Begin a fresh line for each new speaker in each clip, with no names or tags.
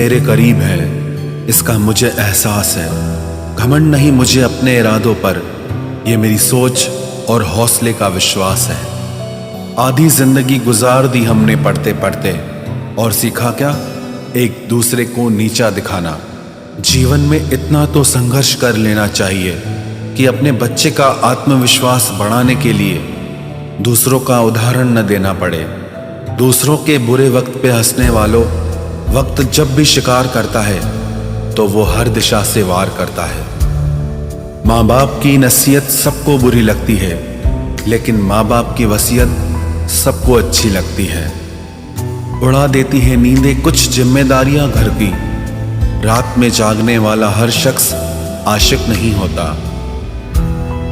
मेरे करीब है, इसका मुझे एहसास है। घमंड नहीं मुझे अपने इरादों पर, ये मेरी सोच और हौसले का विश्वास है। आधी जिंदगी गुजार दी हमने पढ़ते पढ़ते, और सीखा क्या? एक दूसरे को नीचा दिखाना। जीवन में इतना तो संघर्ष कर लेना चाहिए कि अपने बच्चे का आत्मविश्वास बढ़ाने के लिए दूसरों का उदाहरण न देना पड़े। दूसरों के बुरे वक्त पे हंसने वालों, वक्त जब भी शिकार करता है तो वो हर दिशा से वार करता है। माँ बाप की नसीहत सबको बुरी लगती है, लेकिन माँ बाप की वसीयत सबको अच्छी लगती है। उड़ा देती है नींदें कुछ जिम्मेदारियां घर की। रात में जागने वाला हर शख्स आशिक नहीं होता।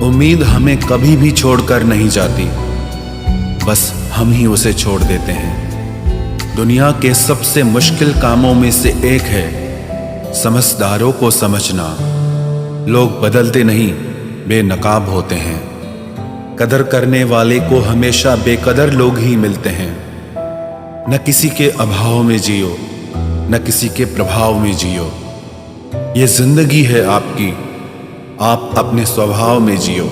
उम्मीद हमें कभी भी छोड़कर नहीं जाती, बस हम ही उसे छोड़ देते हैं। दुनिया के सबसे मुश्किल कामों में से एक है समझदारों को समझना। लोग बदलते नहीं, बेनकाब होते हैं। कदर करने वाले को हमेशा बेकदर लोग ही मिलते हैं। न किसी के अभाव में जियो, न किसी के प्रभाव में जियो। ये जिंदगी है आपकी, आप अपने स्वभाव में जियो।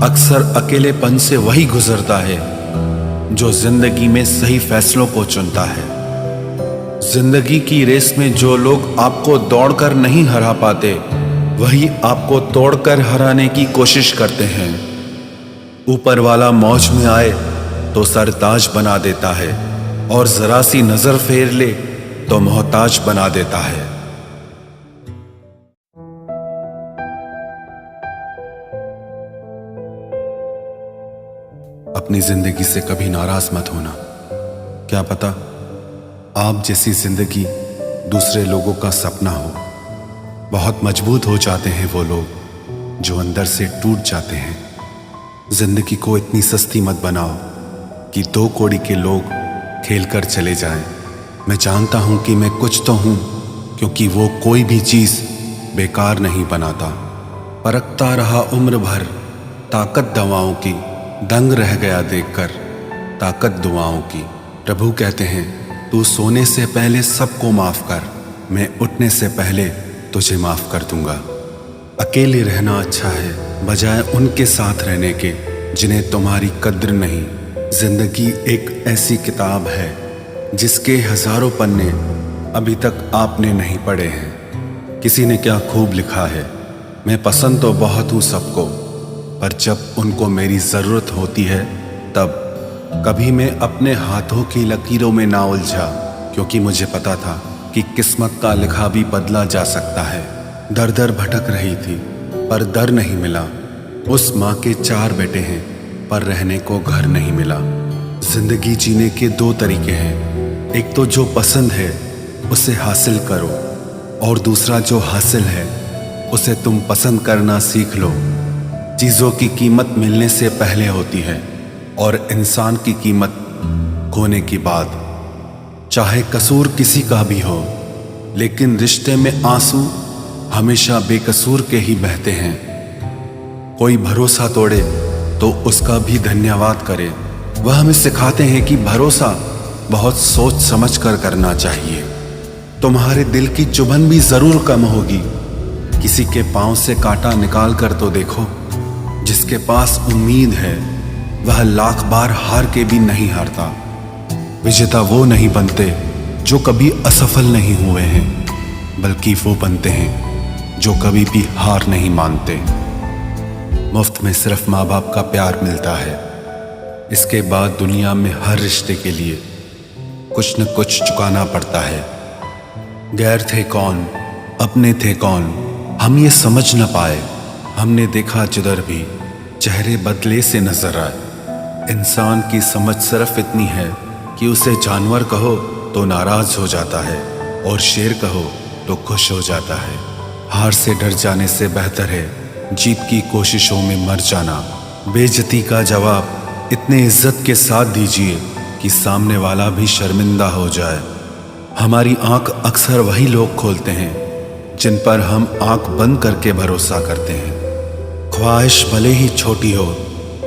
अक्सर अकेलेपन से वही गुजरता है जो जिंदगी में सही फैसलों को चुनता है। जिंदगी की रेस में जो लोग आपको दौड़कर नहीं हरा पाते, वही आपको तोड़कर हराने की कोशिश करते हैं। ऊपर वाला मौज में आए तो सरताज बना देता है, और जरा सी नजर फेर ले तो मोहताज बना देता है। अपनी जिंदगी से कभी नाराज मत होना। क्या पता आप जैसी जिंदगी दूसरे लोगों का सपना हो। बहुत मजबूत हो जाते हैं वो लोग जो अंदर से टूट जाते हैं। जिंदगी को इतनी सस्ती मत बनाओ कि 2 कौड़ी के लोग खेल कर चले जाएं। मैं जानता हूं कि मैं कुछ तो हूं, क्योंकि वो कोई भी चीज बेकार नहीं बनाता। परखता रहा उम्र भर ताकत दवाओं की, दंग रह गया देखकर ताकत दुआओं की। प्रभु कहते हैं तू सोने से पहले सबको माफ कर, मैं उठने से पहले तुझे माफ कर दूंगा। अकेले रहना अच्छा है बजाय उनके साथ रहने के जिन्हें तुम्हारी कद्र नहीं। जिंदगी एक ऐसी किताब है जिसके हजारों पन्ने अभी तक आपने नहीं पढ़े हैं। किसी ने क्या खूब लिखा है, मैं पसंद तो बहुत हूँ सबको, पर जब उनको मेरी जरूरत होती है तब। कभी मैं अपने हाथों की लकीरों में ना उलझा, क्योंकि मुझे पता था कि किस्मत का लिखा भी बदला जा सकता है। दर दर भटक रही थी पर दर नहीं मिला। उस माँ के 4 बेटे हैं पर रहने को घर नहीं मिला। जिंदगी जीने के 2 तरीके हैं, एक तो जो पसंद है उसे हासिल करो, और दूसरा जो हासिल है उसे तुम पसंद करना सीख लो। चीजों की कीमत मिलने से पहले होती है, और इंसान की कीमत खोने की बाद। चाहे कसूर किसी का भी हो, लेकिन रिश्ते में आंसू हमेशा बेकसूर के ही बहते हैं। कोई भरोसा तोड़े तो उसका भी धन्यवाद करे। वह हमें सिखाते हैं कि भरोसा बहुत सोच समझ कर करना चाहिए। तुम्हारे दिल की चुभन भी जरूर कम होगी। किसी के पांव से कांटा निकाल कर तो देखो। जिसके पास उम्मीद है वह लाख बार हार के भी नहीं हारता। विजेता वो नहीं बनते जो कभी असफल नहीं हुए हैं, बल्कि वो बनते हैं जो कभी भी हार नहीं मानते। मुफ्त में सिर्फ माँ बाप का प्यार मिलता है। इसके बाद दुनिया में हर रिश्ते के लिए कुछ न कुछ चुकाना पड़ता है। गैर थे कौन, अपने थे कौन, हम ये समझ न पाए। हमने देखा जिधर भी चेहरे बदले से नजर आए। इंसान की समझ सिर्फ इतनी है कि उसे जानवर कहो तो नाराज हो जाता है, और शेर कहो तो खुश हो जाता है। हार से डर जाने से बेहतर है जीत की कोशिशों में मर जाना। बेइज्जती का जवाब इतने इज्जत के साथ दीजिए कि सामने वाला भी शर्मिंदा हो जाए। हमारी आंख अक्सर वही लोग खोलते हैं जिन पर हम आंख बंद करके भरोसा करते हैं। ख्वाहिश भले ही छोटी हो,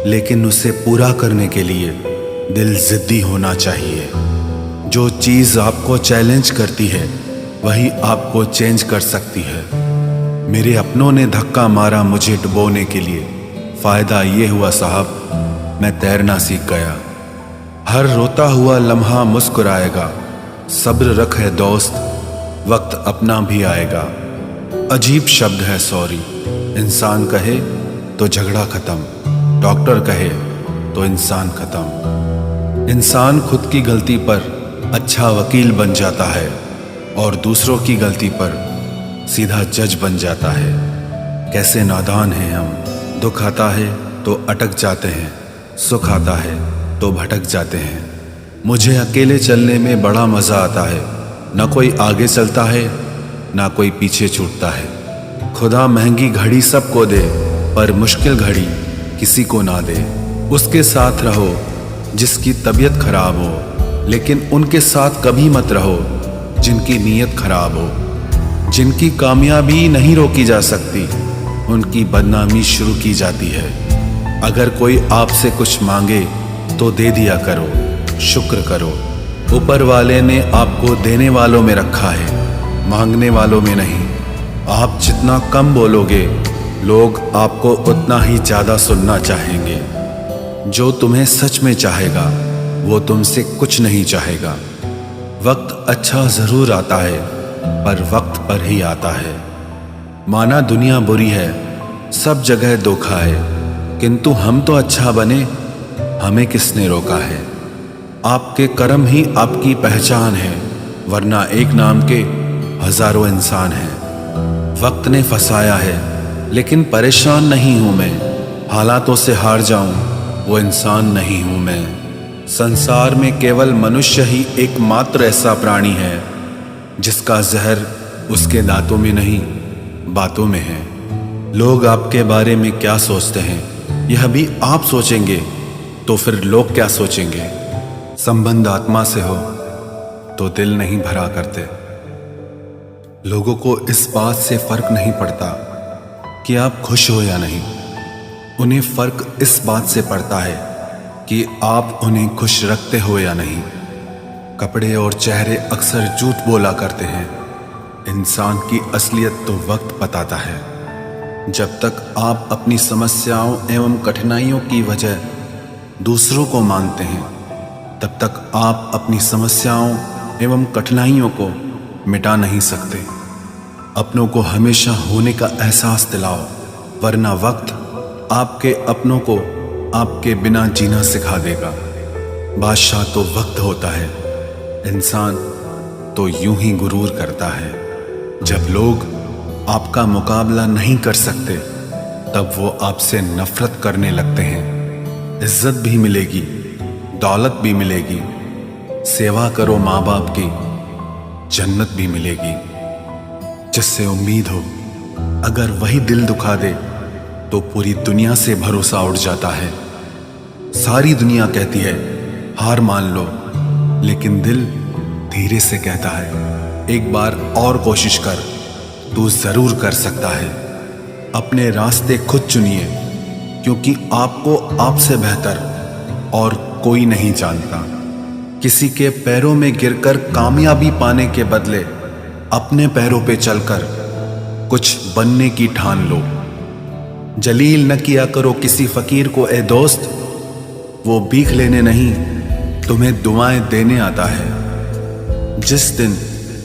लेकिन उसे पूरा करने के लिए दिल जिद्दी होना चाहिए। जो चीज आपको चैलेंज करती है वही आपको चेंज कर सकती है। मेरे अपनों ने धक्का मारा मुझे डुबोने के लिए, फायदा ये हुआ साहब मैं तैरना सीख गया। हर रोता हुआ लम्हा मुस्कुराएगा, सब्र रख है दोस्त, वक्त अपना भी आएगा। अजीब शब्द है सॉरी, इंसान कहे तो झगड़ा खत्म, डॉक्टर कहे तो इंसान खत्म। इंसान खुद की गलती पर अच्छा वकील बन जाता है और दूसरों की गलती पर सीधा जज बन जाता है। कैसे नादान हैं हम, दुख आता है तो अटक जाते हैं, सुख आता है तो भटक जाते हैं। मुझे अकेले चलने में बड़ा मज़ा आता है, ना कोई आगे चलता है ना कोई पीछे छूटता है। खुदा महंगी घड़ी सबको दे पर मुश्किल घड़ी किसी को ना दे। उसके साथ रहो जिसकी तबीयत खराब हो, लेकिन उनके साथ कभी मत रहो जिनकी नीयत खराब हो। जिनकी कामयाबी नहीं रोकी जा सकती उनकी बदनामी शुरू की जाती है। अगर कोई आपसे कुछ मांगे तो दे दिया करो, शुक्र करो। ऊपर वाले ने आपको देने वालों में रखा है, मांगने वालों में नहीं। आप जितना कम बोलोगे लोग आपको उतना ही ज़्यादा सुनना चाहेंगे। जो तुम्हें सच में चाहेगा वो तुमसे कुछ नहीं चाहेगा। वक्त अच्छा ज़रूर आता है पर वक्त पर ही आता है। माना दुनिया बुरी है, सब जगह धोखा है, किंतु हम तो अच्छा बने, हमें किसने रोका है। आपके कर्म ही आपकी पहचान है, वरना एक नाम के हजारों इंसान हैं। वक्त ने फंसाया है लेकिन परेशान नहीं हूं मैं, हालातों से हार जाऊं वो इंसान नहीं हूं मैं। संसार में केवल मनुष्य ही एकमात्र ऐसा प्राणी है जिसका जहर उसके दांतों में नहीं बातों में है। लोग आपके बारे में क्या सोचते हैं यह भी आप सोचेंगे तो फिर लोग क्या सोचेंगे। संबंध आत्मा से हो तो दिल नहीं भरा करते। लोगों को इस बात से फर्क नहीं पड़ता कि आप खुश हो या नहीं, उन्हें फर्क इस बात से पड़ता है कि आप उन्हें खुश रखते हो या नहीं। कपड़े और चेहरे अक्सर झूठ बोला करते हैं, इंसान की असलियत तो वक्त बताता है। जब तक आप अपनी समस्याओं एवं कठिनाइयों की वजह दूसरों को मानते हैं तब तक आप अपनी समस्याओं एवं कठिनाइयों को मिटा नहीं सकते। अपनों को हमेशा होने का एहसास दिलाओ, वरना वक्त आपके अपनों को आपके बिना जीना सिखा देगा। बादशाह तो वक्त होता है, इंसान तो यूं ही गुरूर करता है। जब लोग आपका मुकाबला नहीं कर सकते तब वो आपसे नफरत करने लगते हैं। इज्जत भी मिलेगी, दौलत भी मिलेगी, सेवा करो माँ बाप की, जन्नत भी मिलेगी। जिससे उम्मीद हो अगर वही दिल दुखा दे तो पूरी दुनिया से भरोसा उठ जाता है। सारी दुनिया कहती है हार मान लो, लेकिन दिल धीरे से कहता है एक बार और कोशिश कर, तू जरूर कर सकता है। अपने रास्ते खुद चुनिए, क्योंकि आपको आपसे बेहतर और कोई नहीं जानता। किसी के पैरों में गिरकर कामयाबी पाने के बदले अपने पैरों पे चलकर कुछ बनने की ठान लो। जलील न किया करो किसी फकीर को ए दोस्त, वो भीख लेने नहीं तुम्हें दुआएं देने आता है। जिस दिन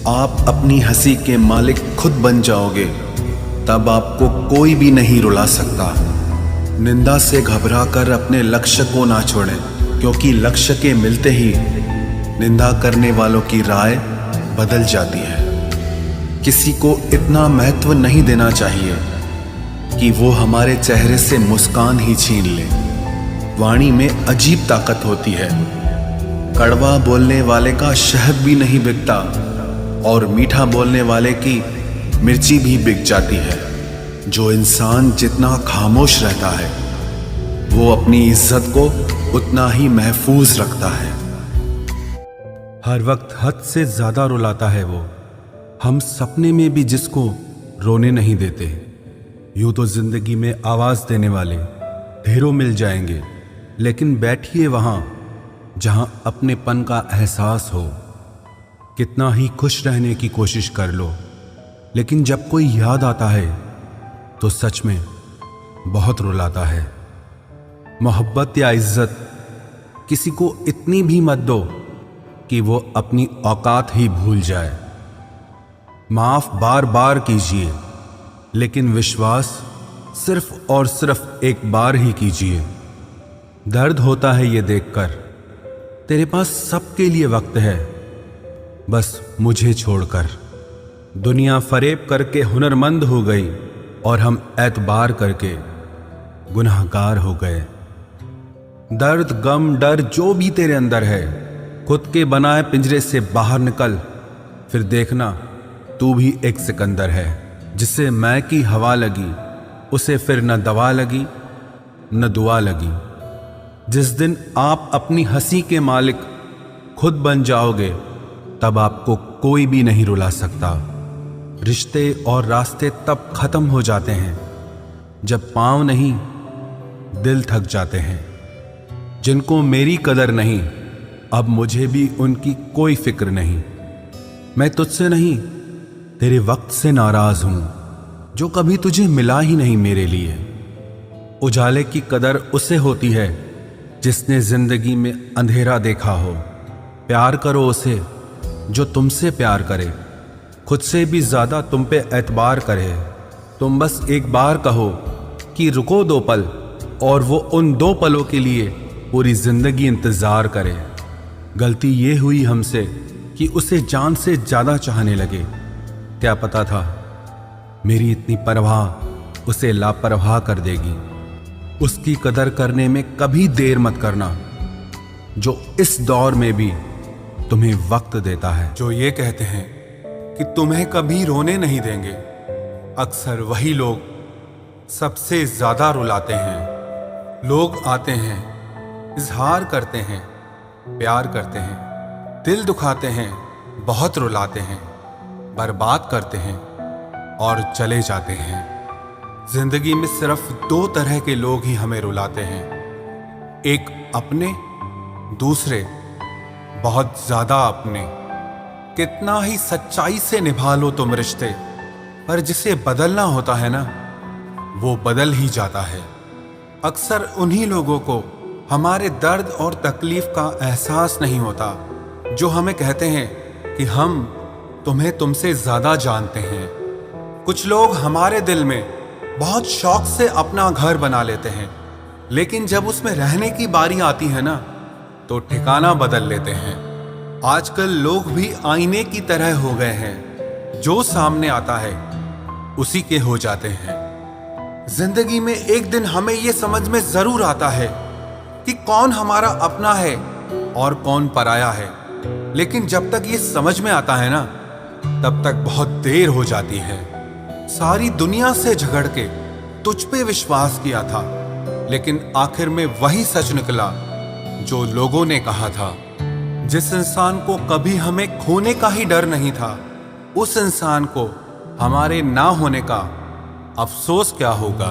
आप अपनी हंसी के मालिक खुद बन जाओगे तब आपको कोई भी नहीं रुला सकता। निंदा से घबराकर अपने लक्ष्य को ना छोड़ें, क्योंकि लक्ष्य के मिलते ही निंदा करने वालों की राय बदल जाती है। किसी को इतना महत्व नहीं देना चाहिए कि वो हमारे चेहरे से मुस्कान ही छीन ले। वाणी में अजीब ताकत होती है, कड़वा बोलने वाले का शहद भी नहीं बिकता और मीठा बोलने वाले की मिर्ची भी बिक जाती है। जो इंसान जितना खामोश रहता है वो अपनी इज्जत को उतना ही महफूज रखता है। हर वक्त हद से ज्यादा रुलाता है वो, हम सपने में भी जिसको रोने नहीं देते। यूं तो जिंदगी में आवाज देने वाले ढेरों मिल जाएंगे, लेकिन बैठिए वहां जहां अपनेपन का एहसास हो। कितना ही खुश रहने की कोशिश कर लो, लेकिन जब कोई याद आता है तो सच में बहुत रुलाता है। मोहब्बत या इज्जत किसी को इतनी भी मत दो कि वो अपनी औकात ही भूल जाए। माफ बार बार कीजिए, लेकिन विश्वास सिर्फ और सिर्फ एक बार ही कीजिए। दर्द होता है ये देखकर तेरे पास सबके लिए वक्त है, बस मुझे छोड़कर। दुनिया फरेब करके हुनरमंद हो गई और हम एतबार करके गुनाहगार हो गए। दर्द, गम, डर जो भी तेरे अंदर है, खुद के बनाए पिंजरे से बाहर निकल, फिर देखना तू भी एक सिकंदर है। जिसे मैं की हवा लगी उसे फिर न दवा लगी न दुआ लगी। जिस दिन आप अपनी हंसी के मालिक खुद बन जाओगे, तब आपको कोई भी नहीं रुला सकता। रिश्ते और रास्ते तब खत्म हो जाते हैं जब पांव नहीं दिल थक जाते हैं। जिनको मेरी कदर नहीं, अब मुझे भी उनकी कोई फिक्र नहीं। मैं तुझसे नहीं तेरे वक्त से नाराज हूं, जो कभी तुझे मिला ही नहीं मेरे लिए। उजाले की कदर उसे होती है जिसने जिंदगी में अंधेरा देखा हो। प्यार करो उसे जो तुमसे प्यार करे, खुद से भी ज्यादा तुम पे एतबार करे। तुम बस एक बार कहो कि रुको 2 पल, और वो उन 2 पलों के लिए पूरी जिंदगी इंतजार करे। गलती ये हुई हमसे कि उसे जान से ज्यादा चाहने लगे। क्या पता था मेरी इतनी परवाह उसे लापरवाह कर देगी। उसकी कदर करने में कभी देर मत करना, जो इस दौर में भी तुम्हें वक्त देता है। जो ये कहते हैं कि तुम्हें कभी रोने नहीं देंगे, अक्सर वही लोग सबसे ज्यादा रुलाते हैं। लोग आते हैं, इजहार करते हैं, प्यार करते हैं, दिल दुखाते हैं, बहुत रुलाते हैं, बर्बाद करते हैं और चले जाते हैं। जिंदगी में सिर्फ 2 तरह के लोग ही हमें रुलाते हैं, एक अपने, दूसरे बहुत ज्यादा अपने। कितना ही सच्चाई से निभा लो तुम रिश्ते, पर जिसे बदलना होता है ना, वो बदल ही जाता है। अक्सर उन्हीं लोगों को हमारे दर्द और तकलीफ का एहसास नहीं होता, जो हमें कहते हैं कि हम तुम्हें तुमसे ज्यादा जानते हैं। कुछ लोग हमारे दिल में बहुत शौक से अपना घर बना लेते हैं, लेकिन जब उसमें रहने की बारी आती है ना, तो ठिकाना बदल लेते हैं। आजकल लोग भी आईने की तरह हो गए हैं, जो सामने आता है उसी के हो जाते हैं। जिंदगी में एक दिन हमें यह समझ में जरूर आता है कि कौन हमारा अपना है और कौन पराया है, लेकिन जब तक ये समझ में आता है ना, तब तक बहुत देर हो जाती है। सारी दुनिया से झगड़ के तुझ पे विश्वास किया था, लेकिन आखिर में वही सच निकला जो लोगों ने कहा था। जिस इंसान को कभी हमें खोने का ही डर नहीं था, उस इंसान को हमारे ना होने का अफसोस क्या होगा।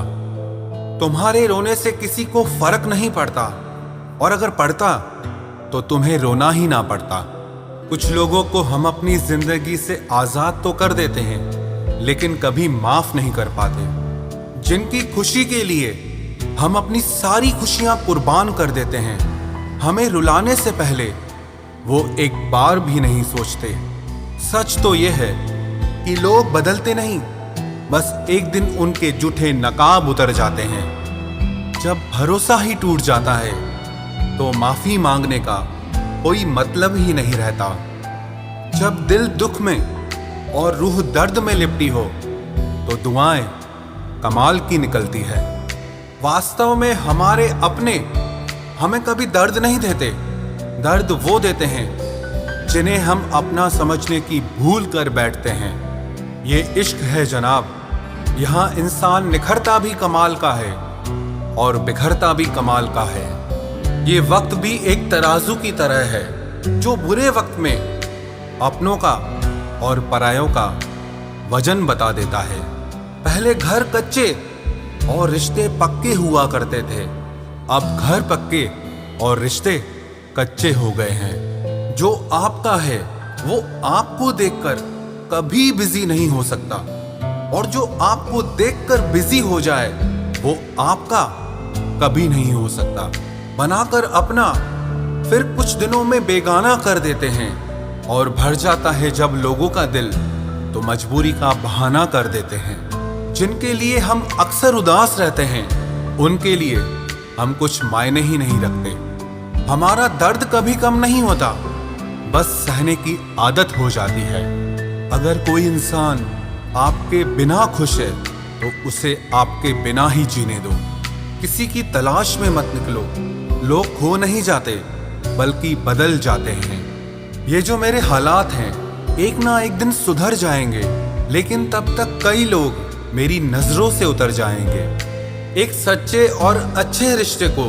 तुम्हारे रोने से किसी को फर्क नहीं पड़ता, और अगर पड़ता तो तुम्हें रोना ही ना पड़ता। कुछ लोगों को हम अपनी जिंदगी से आजाद तो कर देते हैं, लेकिन कभी माफ नहीं कर पाते। जिनकी खुशी के लिए हम अपनी सारी खुशियां कुर्बान कर देते हैं, हमें रुलाने से पहले वो एक बार भी नहीं सोचते। सच तो ये है कि लोग बदलते नहीं, बस एक दिन उनके जूठे नकाब उतर जाते हैं। जब भरोसा ही टूट जाता है तो माफी मांगने का कोई मतलब ही नहीं रहता। जब दिल दुख में और रूह दर्द में लिपटी हो, तो दुआएं कमाल की निकलती है। वास्तव में हमारे अपने हमें कभी दर्द नहीं देते, दर्द वो देते हैं जिन्हें हम अपना समझने की भूल कर बैठते हैं। ये इश्क है जनाब, यहाँ इंसान निखरता भी कमाल का है और बिखरता भी कमाल का है। ये वक्त भी एक तराजू की तरह है, जो बुरे वक्त में अपनों का और परायों का वजन बता देता है। पहले घर कच्चे और रिश्ते पक्के हुआ करते थे, अब घर पक्के और रिश्ते कच्चे हो गए हैं। जो आपका है वो आपको देखकर कभी बिजी नहीं हो सकता, और जो आपको देखकर बिजी हो जाए वो आपका कभी नहीं हो सकता। बनाकर अपना फिर कुछ दिनों में बेगाना कर देते हैं, और भर जाता है जब लोगों का दिल तो मजबूरी का बहाना कर देते हैं। जिनके लिए हम अक्सर उदास रहते हैं उनके लिए हम कुछ मायने ही नहीं रखते। हमारा दर्द कभी कम नहीं होता, बस सहने की आदत हो जाती है। अगर कोई इंसान आपके बिना खुश है तो उसे आपके बिना ही जीने दो। किसी की तलाश में मत निकलो। लोग खो नहीं जाते बल्कि बदल जाते हैं। ये जो मेरे हालात हैं एक ना एक दिन सुधर जाएंगे, लेकिन तब तक कई लोग मेरी नजरों से उतर जाएंगे। एक सच्चे और अच्छे रिश्ते को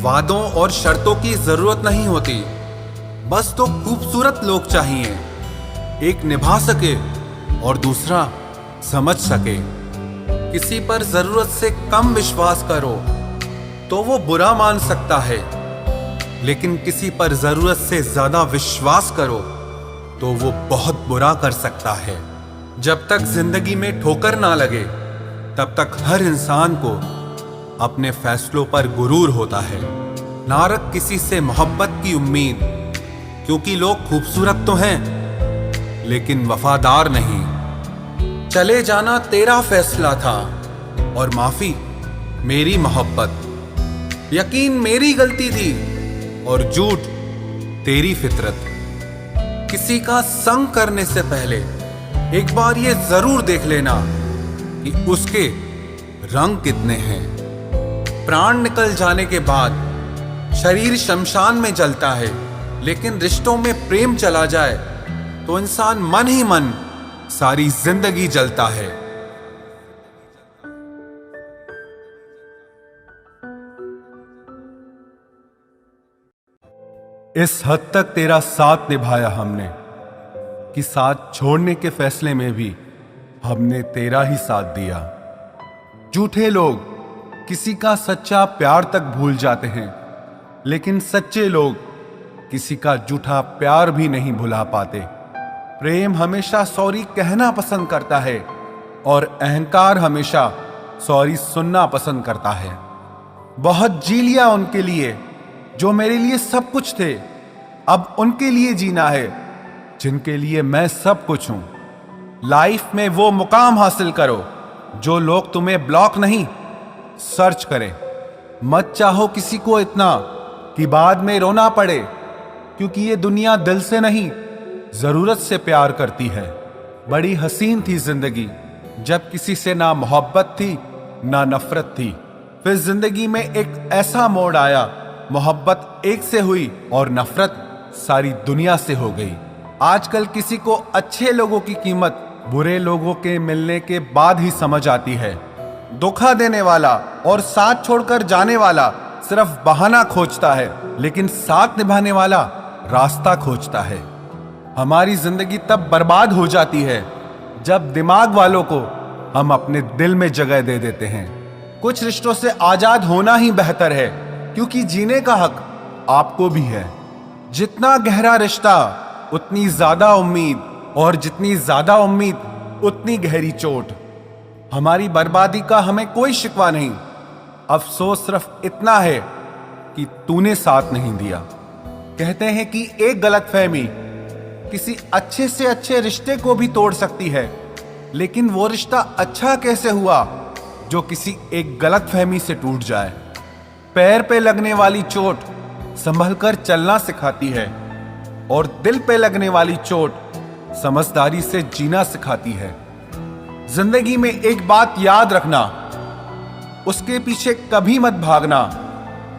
वादों और शर्तों की जरूरत नहीं होती, बस तो खूबसूरत लोग चाहिए। एक निभा सके और दूसरा समझ सके। किसी पर जरूरत से कम विश्वास करो तो वो बुरा मान सकता है, लेकिन किसी पर जरूरत से ज्यादा विश्वास करो तो वो बहुत बुरा कर सकता है। जब तक जिंदगी में ठोकर ना लगे तब तक हर इंसान को अपने फैसलों पर गुरूर होता है। ना रख किसी से मोहब्बत की उम्मीद, क्योंकि लोग खूबसूरत तो हैं लेकिन वफादार नहीं। चले जाना तेरा फैसला था और माफी मेरी मोहब्बत। यकीन मेरी गलती थी और झूठ तेरी फितरत। किसी का संग करने से पहले एक बार ये जरूर देख लेना कि उसके रंग कितने हैं। प्राण निकल जाने के बाद शरीर शमशान में जलता है, लेकिन रिश्तों में प्रेम चला जाए तो इंसान मन ही मन सारी जिंदगी जलता है। इस हद तक तेरा साथ निभाया हमने कि साथ छोड़ने के फैसले में भी हमने तेरा ही साथ दिया। झूठे लोग किसी का सच्चा प्यार तक भूल जाते हैं, लेकिन सच्चे लोग किसी का झूठा प्यार भी नहीं भुला पाते। प्रेम हमेशा सॉरी कहना पसंद करता है और अहंकार हमेशा सॉरी सुनना पसंद करता है। बहुत जी लिया उनके लिए जो मेरे लिए सब कुछ थे, अब उनके लिए जीना है जिनके लिए मैं सब कुछ हूं। लाइफ में वो मुकाम हासिल करो जो लोग तुम्हें ब्लॉक नहीं सर्च करें। मत चाहो किसी को इतना कि बाद में रोना पड़े, क्योंकि ये दुनिया दिल से नहीं जरूरत से प्यार करती है। बड़ी हसीन थी जिंदगी जब किसी से ना मोहब्बत थी ना नफरत थी। फिर जिंदगी में एक ऐसा मोड़ आया, मोहब्बत एक से हुई और नफरत सारी दुनिया से हो गई। आजकल किसी को अच्छे लोगों की कीमत बुरे लोगों के मिलने के बाद ही समझ आती है। धोखा देने वाला और साथ छोड़कर जाने वाला सिर्फ बहाना खोजता है, लेकिन साथ निभाने वाला रास्ता खोजता है। हमारी जिंदगी तब बर्बाद हो जाती है जब दिमाग वालों को हम अपने दिल में जगह दे देते हैं। कुछ रिश्तों से आजाद होना ही बेहतर है, क्योंकि जीने का हक आपको भी है। जितना गहरा रिश्ता उतनी ज्यादा उम्मीद, और जितनी ज्यादा उम्मीद उतनी गहरी चोट। हमारी बर्बादी का हमें कोई शिकवा नहीं, अफसोस सिर्फ इतना है कि तूने साथ नहीं दिया। कहते हैं कि एक गलतफहमी किसी अच्छे से अच्छे रिश्ते को भी तोड़ सकती है, लेकिन वो रिश्ता अच्छा कैसे हुआ जो किसी एक गलतफहमी से टूट जाए। पैर पे लगने वाली चोट संभलकर चलना सिखाती है, और दिल पे लगने वाली चोट समझदारी से जीना सिखाती है। जिंदगी में एक बात याद रखना, उसके पीछे कभी मत भागना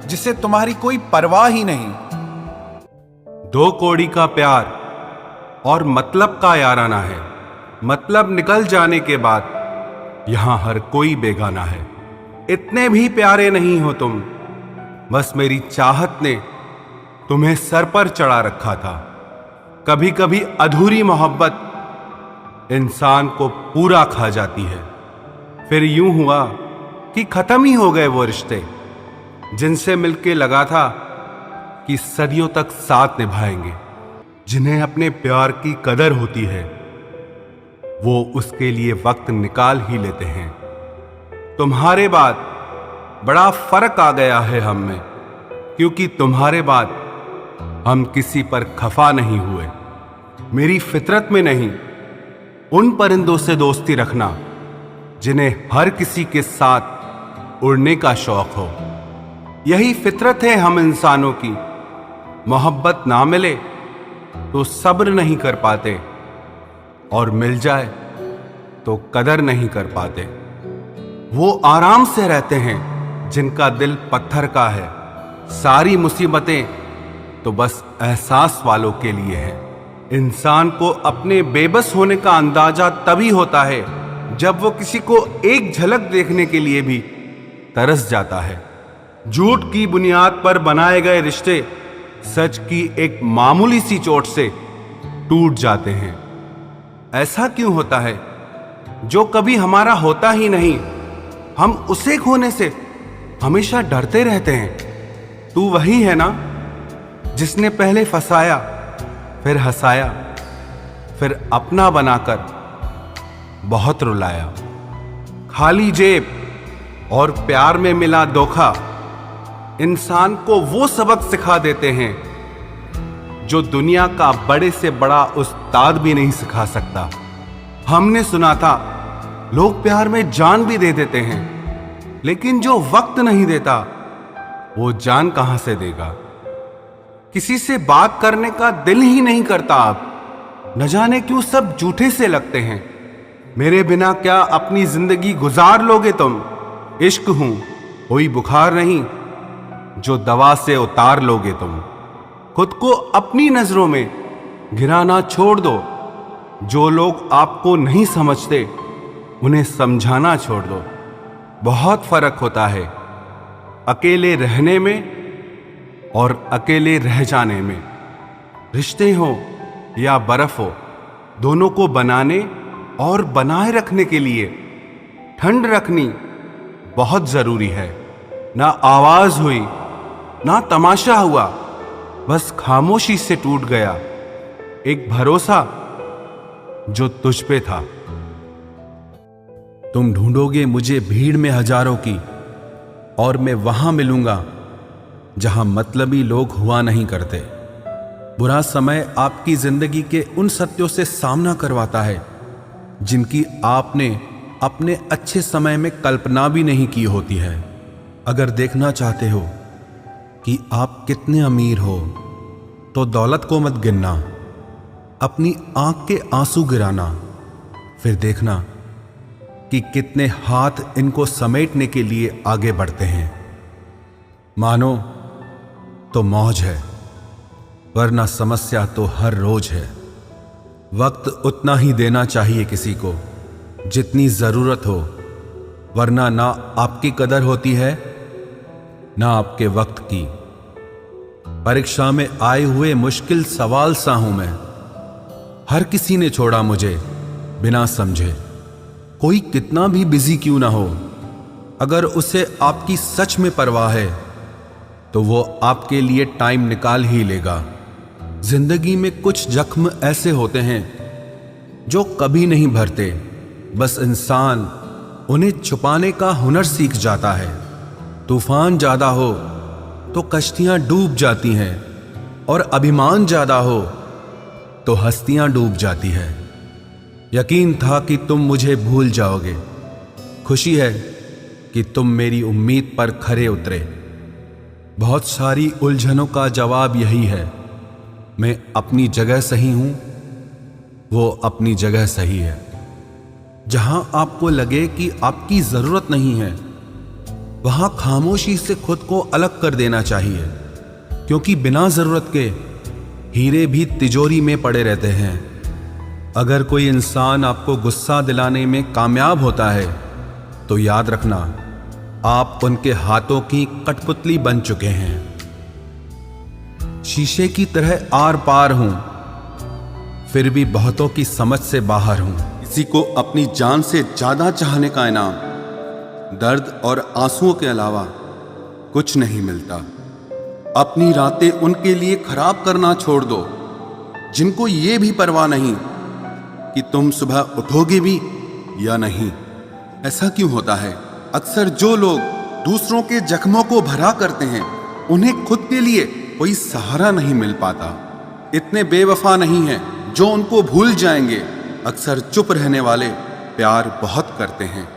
जिसे तुम्हारी कोई परवाह ही नहीं। दो कौड़ी का प्यार और मतलब का याराना है। मतलब निकल जाने के बाद यहां हर कोई बेगाना है। इतने भी प्यारे नहीं हो तुम, बस मेरी चाहत ने तुम्हें सर पर चढ़ा रखा था। कभी कभी अधूरी मोहब्बत इंसान को पूरा खा जाती है। फिर यूं हुआ कि खत्म ही हो गए वो रिश्ते जिनसे मिलके लगा था कि सदियों तक साथ निभाएंगे।
जिन्हें अपने प्यार की कदर होती है वो उसके लिए वक्त निकाल ही लेते हैं। तुम्हारे बाद बड़ा फर्क आ गया है हम में, क्योंकि तुम्हारे बाद हम किसी पर खफा नहीं हुए। मेरी फितरत में नहीं उन परिंदों से दोस्ती रखना जिन्हें हर किसी के साथ उड़ने का शौक हो। यही फितरत है हम इंसानों की। मोहब्बत ना मिले तो सब्र नहीं कर पाते, और मिल जाए तो कदर नहीं कर पाते। वो आराम से रहते हैं जिनका दिल पत्थर का है। सारी मुसीबतें तो बस एहसास वालों के लिए है। इंसान को अपने बेबस होने का अंदाजा तभी होता है जब वो किसी को एक झलक देखने के लिए भी तरस जाता है। झूठ की बुनियाद पर बनाए गए रिश्ते सच की एक मामूली सी चोट से टूट जाते हैं। ऐसा क्यों होता है? जो कभी हमारा होता ही नहीं, हम उसे खोने से हमेशा डरते रहते हैं। तू वही है ना जिसने पहले फंसाया, फिर हंसाया, फिर अपना बनाकर बहुत रुलाया। खाली जेब और प्यार में मिला धोखा इंसान को वो सबक सिखा देते हैं जो दुनिया का बड़े से बड़ा उस्ताद भी नहीं सिखा सकता। हमने सुना था लोग प्यार में जान भी दे देते हैं, लेकिन जो वक्त नहीं देता वो जान कहां से देगा। किसी से बात करने का दिल ही नहीं करता अब। न जाने क्यों सब झूठे से लगते हैं। मेरे बिना क्या अपनी जिंदगी गुजार लोगे तुम? इश्क हूं कोई बुखार नहीं जो दवा से उतार लोगे तुम। खुद को अपनी नजरों में गिराना छोड़ दो। जो लोग आपको नहीं समझते उन्हें समझाना छोड़ दो। बहुत फर्क होता है अकेले रहने में और अकेले रह जाने में। रिश्ते हो या बर्फ हो, दोनों को बनाने और बनाए रखने के लिए ठंड रखनी बहुत जरूरी है। ना आवाज हुई ना तमाशा हुआ, बस खामोशी से टूट गया एक भरोसा जो तुझ पे था।
तुम ढूंढोगे मुझे भीड़ में हजारों की, और मैं वहां मिलूंगा जहां मतलबी लोग हुआ नहीं करते। बुरा समय आपकी जिंदगी के उन सत्यों से सामना करवाता है जिनकी आपने अपने अच्छे समय में कल्पना भी नहीं की होती है। अगर देखना चाहते हो कि आप कितने अमीर हो तो दौलत को मत गिनना, अपनी आंख के आंसू गिराना, फिर देखना कि कितने हाथ इनको समेटने के लिए आगे बढ़ते हैं। मानो तो मौज है, वरना समस्या तो हर रोज है। वक्त उतना ही देना चाहिए किसी को जितनी जरूरत हो, वरना ना आपकी कदर होती है ना आपके वक्त की। परीक्षा में आए हुए मुश्किल सवाल सा हूं मैं। हर किसी ने छोड़ा मुझे बिना समझे। कोई कितना भी बिजी क्यों ना हो, अगर उसे आपकी सच में परवाह है तो वो आपके लिए टाइम निकाल ही लेगा। जिंदगी में कुछ जख्म ऐसे होते हैं जो कभी नहीं भरते, बस इंसान उन्हें छुपाने का हुनर सीख जाता है। तूफान ज्यादा हो तो कश्तियां डूब जाती हैं, और अभिमान ज्यादा हो तो हस्तियां डूब जाती है। यकीन था कि तुम मुझे भूल जाओगे। खुशी है कि तुम मेरी उम्मीद पर खरे उतरे। बहुत सारी उलझनों का जवाब यही है, मैं अपनी जगह सही हूं, वो अपनी जगह सही है। जहां आपको लगे कि आपकी जरूरत नहीं है, वहां खामोशी से खुद को अलग कर देना चाहिए, क्योंकि बिना जरूरत के हीरे भी तिजोरी में पड़े रहते हैं। अगर कोई इंसान आपको गुस्सा दिलाने में कामयाब होता है तो याद रखना आप उनके हाथों की कठपुतली बन चुके हैं। शीशे की तरह आर पार हूं, फिर भी बहुतों की समझ से बाहर हूं। किसी को अपनी जान से ज्यादा चाहने का इनाम दर्द और आंसुओं के अलावा कुछ नहीं मिलता। अपनी रातें उनके लिए खराब करना छोड़ दो, जिनको ये भी परवाह नहीं कि तुम सुबह उठोगे भी या नहीं। ऐसा क्यों होता है? अक्सर जो लोग दूसरों के जख्मों को भरा करते हैं, उन्हें खुद के लिए कोई सहारा नहीं मिल पाता। इतने बेवफा नहीं हैं जो उनको भूल जाएंगे। अक्सर चुप रहने वाले प्यार बहुत करते हैं।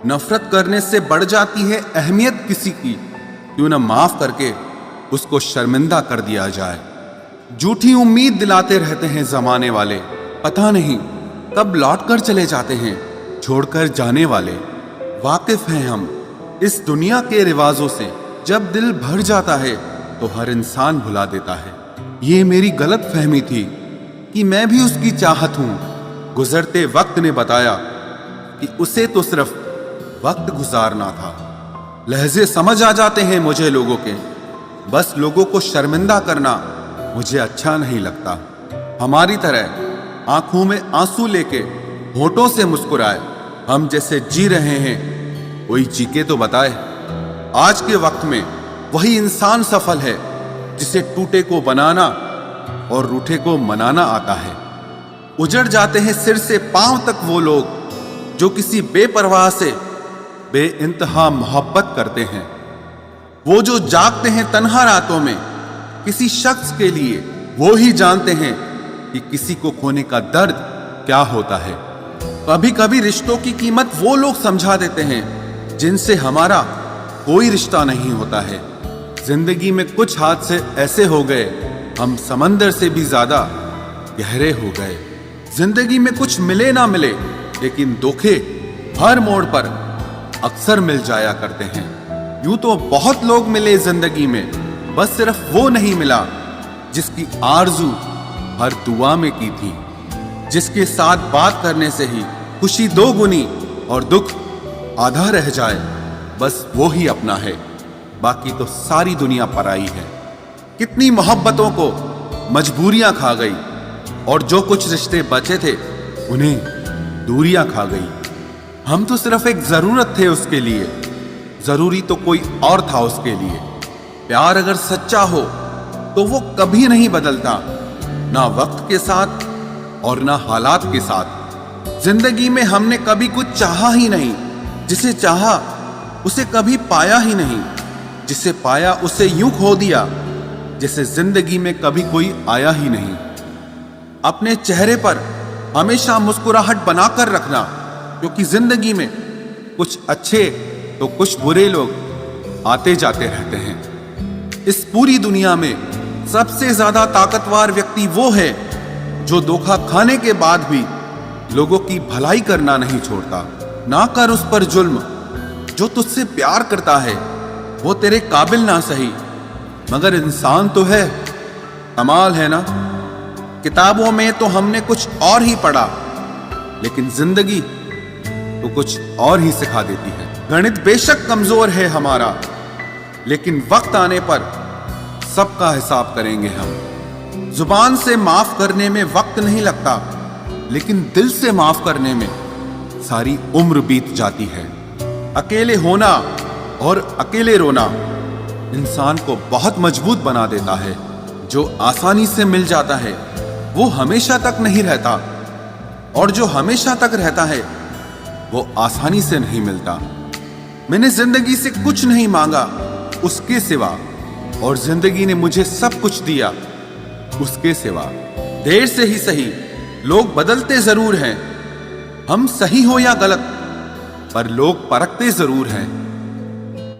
नफरत करने से बढ़ जाती है अहमियत किसी की, क्यों न माफ करके उसको शर्मिंदा कर दिया जाए। झूठी उम्मीद दिलाते रहते हैं जमाने वाले, पता नहीं कब लौट कर चले जाते हैं छोड़कर जाने वाले। वाकिफ हैं हम इस दुनिया के रिवाजों से, जब दिल भर जाता है तो हर इंसान भुला देता है। ये मेरी गलत फहमी थी कि मैं भी उसकी चाहत हूं। गुजरते वक्त ने बताया कि उसे तो सिर्फ वक्त गुजारना था। लहजे समझ आ जाते हैं मुझे लोगों के, बस लोगों को शर्मिंदा करना मुझे अच्छा नहीं लगता। हमारी तरह आंखों में आंसू लेके होठों से मुस्कुराए, हम जैसे जी रहे हैं कोई जी के तो बताए। आज के वक्त में वही इंसान सफल है जिसे टूटे को बनाना और रूठे को मनाना आता है। उजड़ जाते हैं सिर से पांव तक वो लोग जो किसी बेपरवाह से बेइंतहा मोहब्बत करते हैं। वो जो जागते हैं तन्हा रातों में किसी शख्स के लिए, वो ही जानते हैं कि किसी को खोने का दर्द क्या होता है। कभी कभी रिश्तों की कीमत वो लोग समझा देते हैं जिनसे हमारा कोई रिश्ता नहीं होता है। जिंदगी में कुछ हादसे ऐसे हो गए, हम समंदर से भी ज्यादा गहरे हो गए। जिंदगी में कुछ मिले ना मिले, लेकिन धोखे हर मोड़ पर अक्सर मिल जाया करते हैं। यूं तो बहुत लोग मिले जिंदगी में, बस सिर्फ वो नहीं मिला जिसकी आरजू हर दुआ में की थी, जिसके साथ बात करने से ही खुशी दो गुनी और दुख आधा रह जाए। बस वो ही अपना है, बाकी तो सारी दुनिया पराई है। कितनी मोहब्बतों को मजबूरियां खा गई और जो कुछ रिश्ते बचे थे उन्हें दूरियां खा गई। हम तो सिर्फ एक जरूरत थे उसके लिए, जरूरी तो कोई और था उसके लिए। प्यार अगर सच्चा हो तो वो कभी नहीं बदलता, ना वक्त के साथ और ना हालात के साथ। जिंदगी में हमने कभी कुछ चाहा ही नहीं, जिसे चाहा उसे कभी पाया ही नहीं, जिसे पाया उसे यूं खो दिया जैसे जिंदगी में कभी कोई आया ही नहीं। अपने चेहरे पर हमेशा मुस्कुराहट बनाकर रखना, क्योंकि जिंदगी में कुछ अच्छे तो कुछ बुरे लोग आते जाते रहते हैं। इस पूरी दुनिया में सबसे ज्यादा ताकतवर व्यक्ति वो है जो धोखा खाने के बाद भी लोगों की भलाई करना नहीं छोड़ता। ना कर उस पर जुल्म, जो तुझसे प्यार करता है वो तेरे काबिल ना सही मगर इंसान तो है। कमाल है ना, किताबों में तो हमने कुछ और ही पढ़ा, लेकिन जिंदगी तो कुछ और ही सिखा देती है। गणित बेशक कमजोर है हमारा, लेकिन वक्त आने पर सबका हिसाब करेंगे हम। जुबान से माफ करने में वक्त नहीं लगता, लेकिन दिल से माफ करने में सारी उम्र बीत जाती है। अकेले होना और अकेले रोना इंसान को बहुत मजबूत बना देता है। जो आसानी से मिल जाता है वो हमेशा तक नहीं रहता, और जो हमेशा तक रहता है वो आसानी से नहीं मिलता। मैंने जिंदगी से कुछ नहीं मांगा उसके सिवा, और जिंदगी ने मुझे सब कुछ दिया उसके सिवा। देर से ही सही, लोग बदलते जरूर हैं, हम सही हो या गलत, पर लोग परखते जरूर हैं।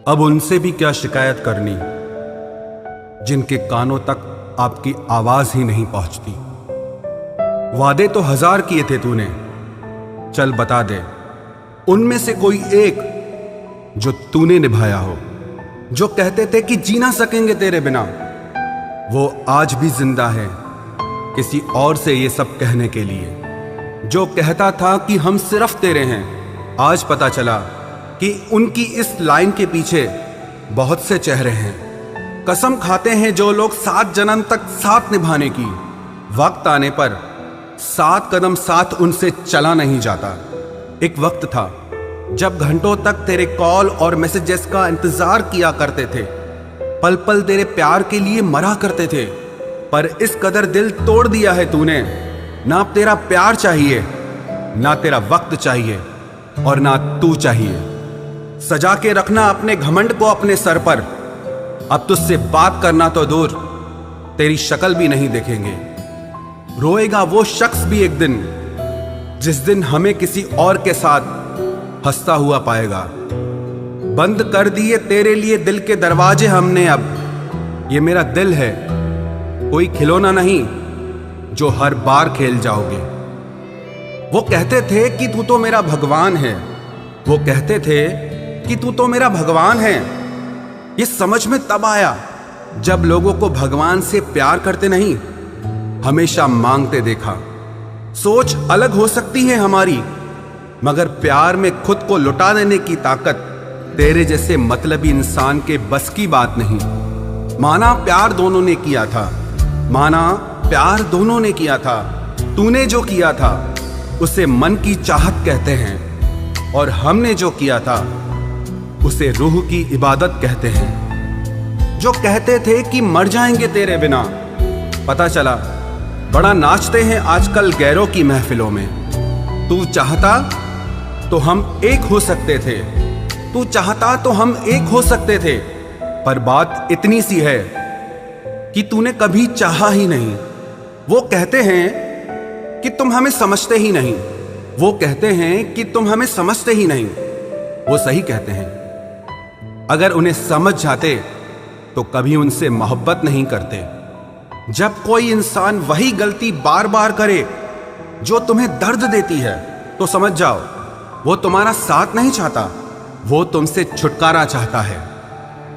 अब उनसे भी क्या शिकायत करनी जिनके कानों तक आपकी आवाज ही नहीं पहुंचती। वादे तो 1000 किए थे तूने, चल बता दे उनमें से कोई एक जो तूने निभाया हो। जो कहते थे कि जी ना सकेंगे तेरे बिना, वो आज भी जिंदा है किसी और से ये सब कहने के लिए। जो कहता था कि हम सिर्फ तेरे हैं, आज पता चला कि उनकी इस लाइन के पीछे बहुत से चेहरे हैं। कसम खाते हैं जो लोग 7 जन्म तक साथ निभाने की, वक्त आने पर 7 कदम साथ उनसे चला नहीं जाता। एक वक्त था जब घंटों तक तेरे कॉल और मैसेजेस का इंतजार किया करते थे, पल पल तेरे प्यार के लिए मरा करते थे, पर इस कदर दिल तोड़ दिया है तूने। ना तेरा प्यार चाहिए, ना तेरा वक्त चाहिए, और ना तू चाहिए। सजा के रखना अपने घमंड को अपने सर पर। अब तुझसे बात करना तो दूर, तेरी शक्ल भी नहीं देखेंगे। रोएगा वो शख्स भी एक दिन, जिस दिन हमें किसी और के साथ हंसता हुआ पाएगा। बंद कर दिए तेरे लिए दिल के दरवाजे हमने अब। ये मेरा दिल है, कोई खिलौना नहीं जो हर बार खेल जाओगे। वो कहते थे कि तू तो मेरा भगवान है। वो कहते थे कि तू तो मेरा भगवान है। ये समझ में तब आया जब लोगों को भगवान से प्यार करते नहीं, हमेशा मांगते देखा। सोच अलग हो सकती है हमारी, मगर प्यार में खुद को लुटा देने की ताकत तेरे जैसे मतलबी इंसान के बस की बात नहीं। माना प्यार दोनों ने किया था, माना प्यार दोनों ने किया था। तूने जो किया था उसे मन की चाहत कहते हैं, और हमने जो किया था उसे रूह की इबादत कहते हैं। जो कहते थे कि मर जाएंगे तेरे बिना, पता चला बड़ा नाचते हैं आजकल गैरों की महफिलों में। तू चाहता तो हम एक हो सकते थे, तू चाहता तो हम एक हो सकते थे, पर बात इतनी सी है कि तूने कभी चाहा ही नहीं। वो कहते हैं कि तुम हमें समझते ही नहीं। वो कहते हैं कि तुम हमें समझते ही नहीं। वो सही कहते हैं। अगर उन्हें समझ जाते तो कभी उनसे मोहब्बत नहीं करते। जब कोई इंसान वही गलती बार बार करे जो तुम्हें दर्द देती है, तो समझ जाओ वो तुम्हारा साथ नहीं चाहता, वो तुमसे छुटकारा चाहता है।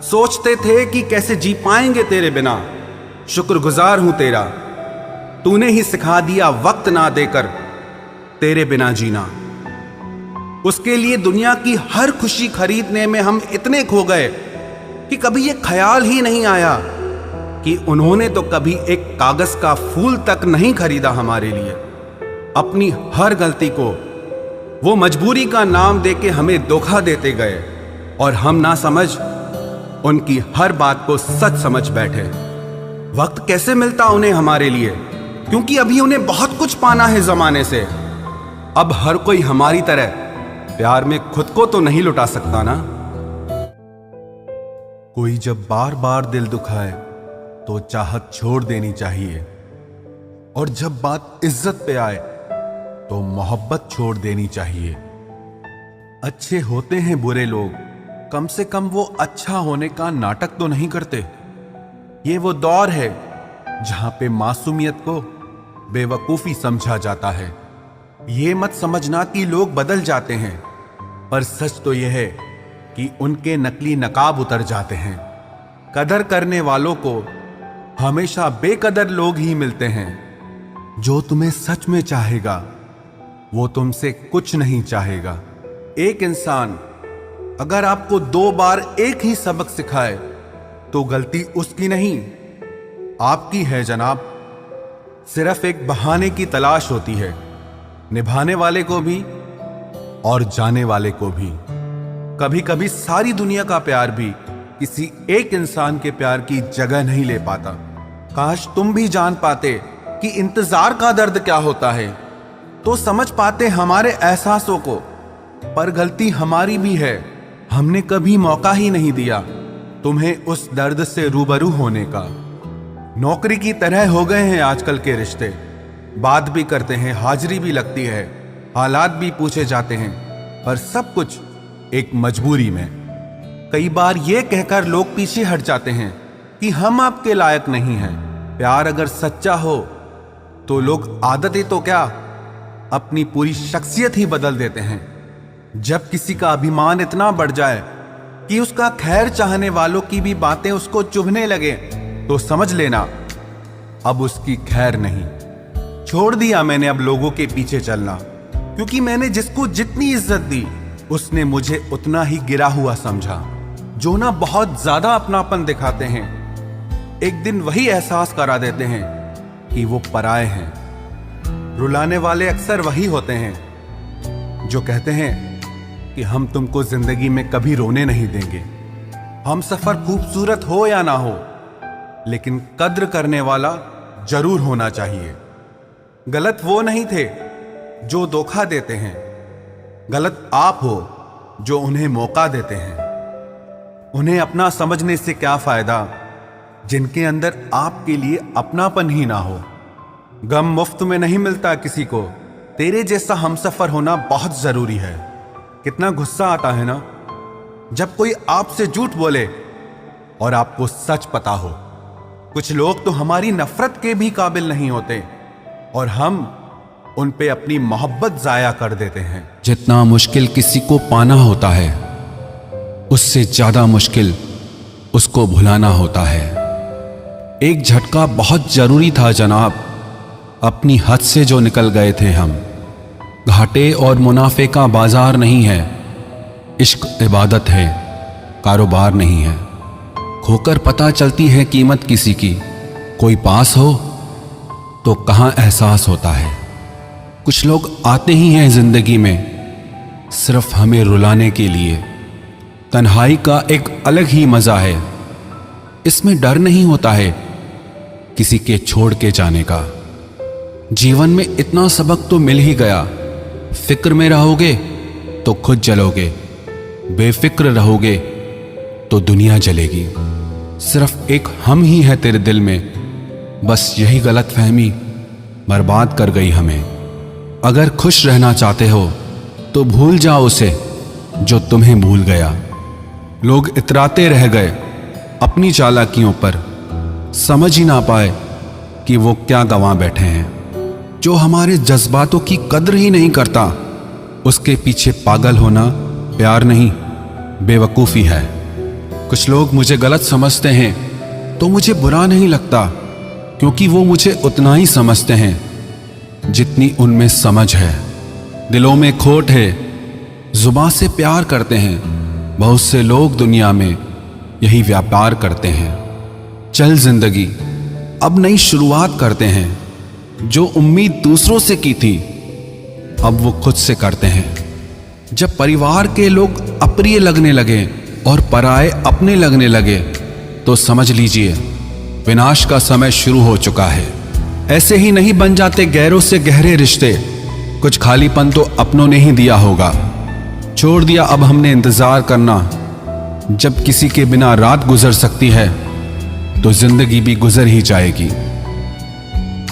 सोचते थे कि कैसे जी पाएंगे तेरे बिना, शुक्रगुजार हूं तेरा। तूने ही सिखा दिया वक्त ना देकर तेरे बिना जीना। उसके लिए दुनिया की हर खुशी खरीदने में हम इतने खो गए कि कभी ये ख्याल ही नहीं आया कि उन्होंने तो कभी एक कागज का फूल तक नहीं खरीदा हमारे लिए। अपनी हर गलती को वो मजबूरी का नाम देके हमें धोखा देते गए, और हम ना समझ उनकी हर बात को सच समझ बैठे। वक्त कैसे मिलता उन्हें हमारे लिए, क्योंकि अभी उन्हें बहुत कुछ पाना है जमाने से। अब हर कोई हमारी तरह प्यार में खुद को तो नहीं लुटा सकता ना। कोई जब बार बार दिल दुखाए तो चाहत छोड़ देनी चाहिए, और जब बात इज्जत पे आए तो मोहब्बत छोड़ देनी चाहिए। अच्छे होते हैं बुरे लोग, कम से कम वो अच्छा होने का नाटक तो नहीं करते। ये वो दौर है जहां पे मासूमियत को बेवकूफी समझा जाता है। ये मत समझना कि लोग बदल जाते हैं, पर सच तो यह है कि उनके नकली नकाब उतर जाते हैं। कदर करने वालों को हमेशा बेकदर लोग ही मिलते हैं। जो तुम्हें सच में चाहेगा वो तुमसे कुछ नहीं चाहेगा। एक इंसान अगर आपको 2 बार एक ही सबक सिखाए तो गलती उसकी नहीं, आपकी है जनाब। सिर्फ एक बहाने की तलाश होती है, निभाने वाले को भी और जाने वाले को भी। कभी कभी सारी दुनिया का प्यार भी किसी एक इंसान के प्यार की जगह नहीं ले पाता। काश तुम भी जान पाते कि इंतजार का दर्द क्या होता है, तो समझ पाते हमारे एहसासों को। पर गलती हमारी भी है, हमने कभी मौका ही नहीं दिया तुम्हें उस दर्द से रूबरू होने का। नौकरी की तरह हो गए हैं आजकल के रिश्ते। बात भी करते हैं, हाजिरी भी लगती है, हालात भी पूछे जाते हैं, पर सब कुछ एक मजबूरी में। कई बार ये कहकर लोग पीछे हट जाते हैं कि हम आपके लायक नहीं हैं। प्यार अगर सच्चा हो तो लोग आदतें तो क्या, अपनी पूरी शख्सियत ही बदल देते हैं। जब किसी का अभिमान इतना बढ़ जाए कि उसका खैर चाहने वालों की भी बातें उसको चुभने लगे, तो समझ लेना अब उसकी खैर नहीं। छोड़ दिया मैंने अब लोगों के पीछे चलना, क्योंकि मैंने जिसको जितनी इज्जत दी उसने मुझे उतना ही गिरा हुआ समझा। जो ना बहुत ज्यादा अपनापन दिखाते हैं, एक दिन वही एहसास करा देते हैं कि वो पराए हैं। रुलाने वाले अक्सर वही होते हैं जो कहते हैं कि हम तुमको जिंदगी में कभी रोने नहीं देंगे। हम सफर खूबसूरत हो या ना हो, लेकिन कद्र करने वाला जरूर होना चाहिए। गलत वो नहीं थे जो धोखा देते हैं, गलत आप हो जो उन्हें मौका देते हैं। उन्हें अपना समझने से क्या फायदा जिनके अंदर आपके लिए अपनापन ही ना हो। गम मुफ्त में नहीं मिलता किसी को, तेरे जैसा हमसफर होना बहुत जरूरी है। कितना गुस्सा आता है ना जब कोई आपसे झूठ बोले और आपको सच पता हो। कुछ लोग तो हमारी नफरत के भी काबिल नहीं होते और हम उन पे अपनी मोहब्बत जाया कर देते हैं।
जितना मुश्किल किसी को पाना होता है, उससे ज्यादा मुश्किल उसको भुलाना होता है। एक झटका बहुत जरूरी था जनाब, अपनी हद से जो निकल गए थे हम। घाटे और मुनाफे का बाजार नहीं है, इश्क इबादत है, कारोबार नहीं है। खोकर पता चलती है कीमत किसी की, कोई पास हो तो कहां एहसास होता है। कुछ लोग आते ही हैं जिंदगी में सिर्फ हमें रुलाने के लिए। तन्हाई का एक अलग ही मजा है, इसमें डर नहीं होता है किसी के छोड़ के जाने का। जीवन में इतना सबक तो मिल ही गया, फिक्र में रहोगे तो खुद जलोगे, बेफिक्र रहोगे तो दुनिया जलेगी। सिर्फ एक हम ही है तेरे दिल में, बस यही गलतफहमी बर्बाद कर गई हमें। अगर खुश रहना चाहते हो तो भूल जाओ उसे जो तुम्हें भूल गया। लोग इतराते रह गए अपनी चालाकियों पर, समझ ही ना पाए कि वो क्या गंवा बैठे हैं। जो हमारे जज्बातों की कद्र ही नहीं करता, उसके पीछे पागल होना प्यार नहीं, बेवकूफ़ी है। कुछ लोग मुझे गलत समझते हैं तो मुझे बुरा नहीं लगता, क्योंकि वो मुझे उतना ही समझते हैं जितनी उनमें समझ है। दिलों में खोट है, जुबान से प्यार करते हैं, बहुत से लोग दुनिया में यही व्यापार करते हैं। चल जिंदगी अब नई शुरुआत करते हैं, जो उम्मीद दूसरों से की थी अब वो खुद से करते हैं। जब परिवार के लोग अप्रिय लगने लगे और पराये अपने लगने लगे तो समझ लीजिए विनाश का समय शुरू हो चुका है। ऐसे ही नहीं बन जाते गैरों से गहरे रिश्ते, कुछ खालीपन तो अपनों ने ही दिया होगा। छोड़ दिया अब हमने इंतजार करना, जब किसी के बिना रात गुजर सकती है तो जिंदगी भी गुजर ही जाएगी।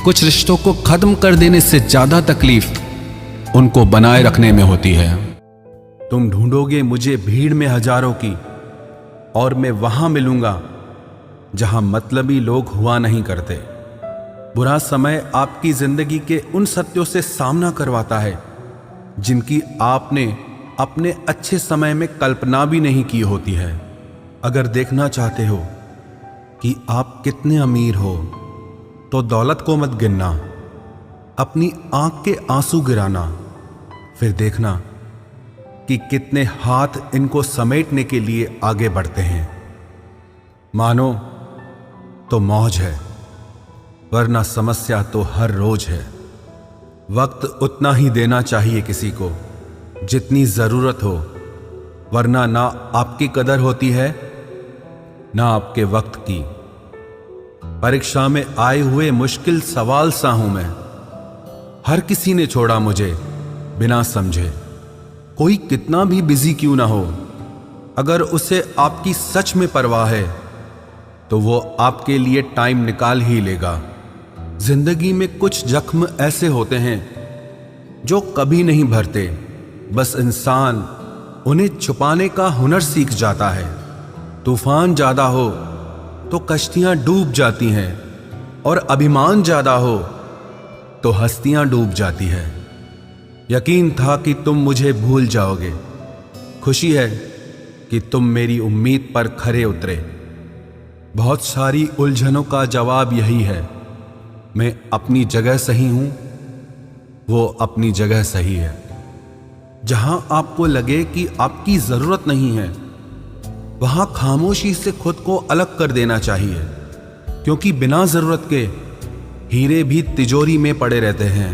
कुछ रिश्तों को खत्म कर देने से ज्यादा तकलीफ उनको बनाए रखने में होती है।
तुम ढूंढोगे मुझे भीड़ में हजारों की, और मैं वहां मिलूंगा जहां मतलबी लोग हुआ नहीं करते। बुरा समय आपकी जिंदगी के उन सत्यों से सामना करवाता है जिनकी आपने अपने अच्छे समय में कल्पना भी नहीं की होती है। अगर देखना चाहते हो कि आप कितने अमीर हो तो दौलत को मत गिनना, अपनी आंख के आंसू गिराना, फिर देखना कि कितने हाथ इनको समेटने के लिए आगे बढ़ते हैं। मानो तो मौज है, वरना समस्या तो हर रोज है। वक्त उतना ही देना चाहिए किसी को जितनी जरूरत हो, वरना ना आपकी कदर होती है ना आपके वक्त की। परीक्षा में आए हुए मुश्किल सवाल सा हूं मैं, हर किसी ने छोड़ा मुझे बिना समझे। कोई कितना भी बिजी क्यों ना हो, अगर उसे आपकी सच में परवाह है तो वो आपके लिए टाइम निकाल ही लेगा। जिंदगी में कुछ जख्म ऐसे होते हैं जो कभी नहीं भरते, बस इंसान उन्हें छुपाने का हुनर सीख जाता है। तूफान ज्यादा हो तो कश्तियां डूब जाती हैं, और अभिमान ज्यादा हो तो हस्तियां डूब जाती है। यकीन था कि तुम मुझे भूल जाओगे, खुशी है कि तुम मेरी उम्मीद पर खरे उतरे। बहुत सारी उलझनों का जवाब यही है, मैं अपनी जगह सही हूं, वो अपनी जगह सही है। जहां आपको लगे कि आपकी जरूरत नहीं है, वहां खामोशी से खुद को अलग कर देना चाहिए, क्योंकि बिना जरूरत के हीरे भी तिजोरी में पड़े रहते हैं।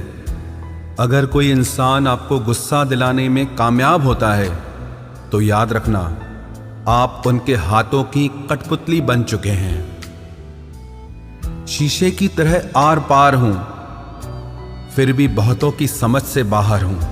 अगर कोई इंसान आपको गुस्सा दिलाने में कामयाब होता है तो याद रखना आप उनके हाथों की कठपुतली बन चुके हैं। शीशे की तरह आर पार हूं, फिर भी बहुतों की समझ से बाहर हूं।